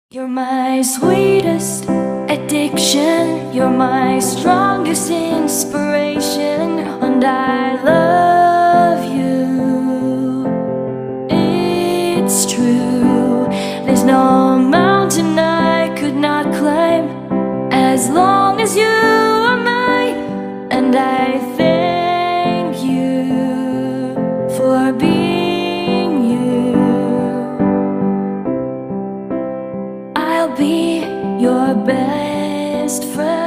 You're my sweetest addiction, you're my strongest inspiration, and I love you. It's true, there's no mountain I could not climb as long as you are mine, and I thank you for being you. I'll be your best friend.